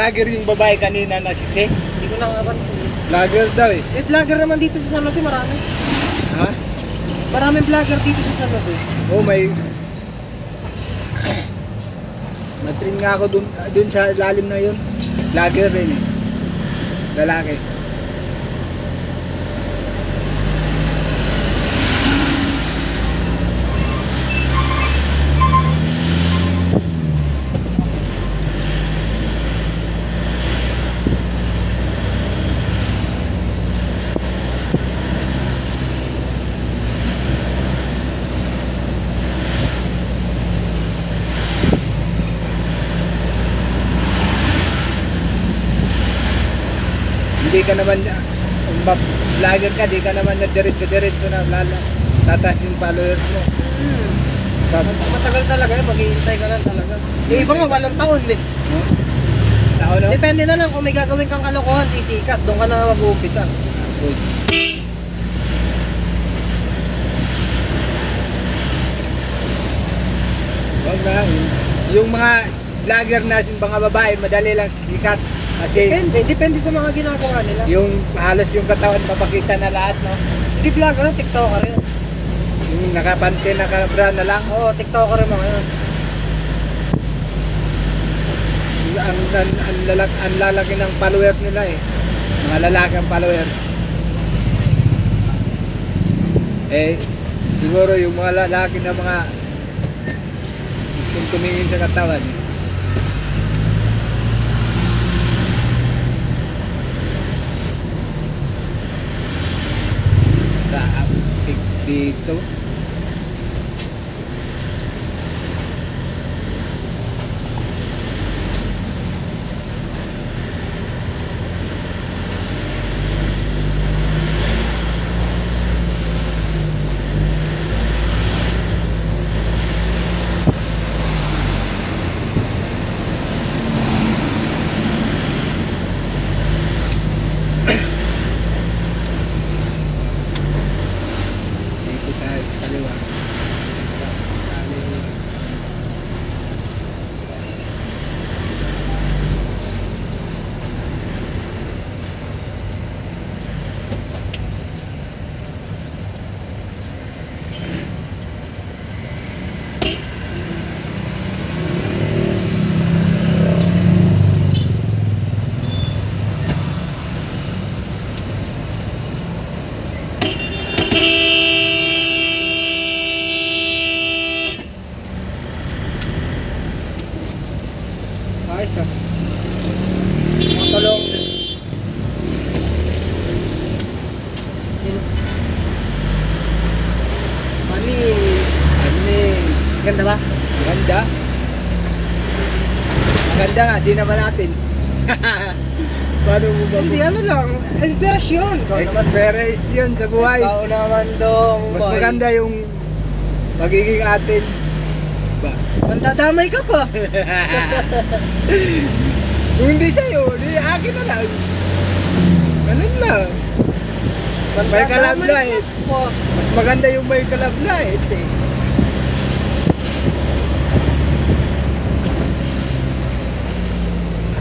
vlogger yung babae kanina na si. Hindi ko nakapansin. Vlogger daw eh. May vlogger naman dito sa San Jose, marami. Ha? Maraming vlogger dito sa San Jose. Oh, may... Matrin nga ako dun sa lalim na yun. Vlogger rin eh. Lalaki. Hindi ka naman, vlogger ka, di ka naman na diretso-diretso na tataas yung followers mo. Matagal talaga yun, maghihintay ka lang talaga. Yung iba nga, walang taon eh. Taon no? Depende na lang kung may gagawin kang kalokohan, sisikat, doon ka na mag-uumpisa. Wag na, yung mga vlogger na mga babae, madali lang sisikat. Kasi Depende sa mga ginagawa nila. yung halos yung katawan papakita na lahat, no? Hindi vlogger, tiktoker yun. Yung nakapante, nakabra na lang. Oo, tiktoker yung mga yun. Ang lalaki ng followers nila eh. Mga lalaki ang followers. Eh, siguro yung mga lalaki na mga gustong tumingin sa katawan. Dito. Sa kaliwa. Ayos ah. Matulong. Manis. Anis. Ganda ba? Ganda. Ganda nga, di naman natin. Paano mo ba? Hindi, ano lang. Inspirasyon. Inspiration sa buhay. Ikaw naman dong. Mas maganda yung magiging atin. Ba? Mandadamay ka pa. Kung hindi sa'yo, di akin na lang. Ganun lang. May kalablahit. Mas maganda yung may kalablahit eh.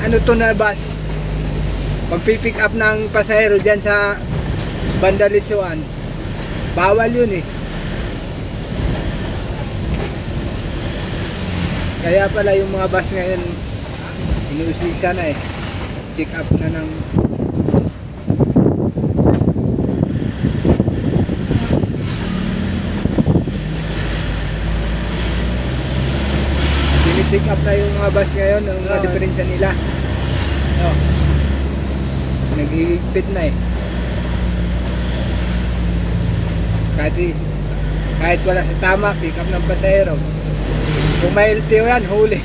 Ano to na bus? Pagpipick up ng pasahero dyan sa Banda Lisuan, bawal yun eh. Kaya pala yung mga bus ngayon inuusisa na eh. Check up na ng check up na yung mga bus ngayon, yung mga diferensya nila. Oh. Naghihigpit na eh. Kahit wala sa tama, pick up ng pasahero. Kung may LTO yan, huli.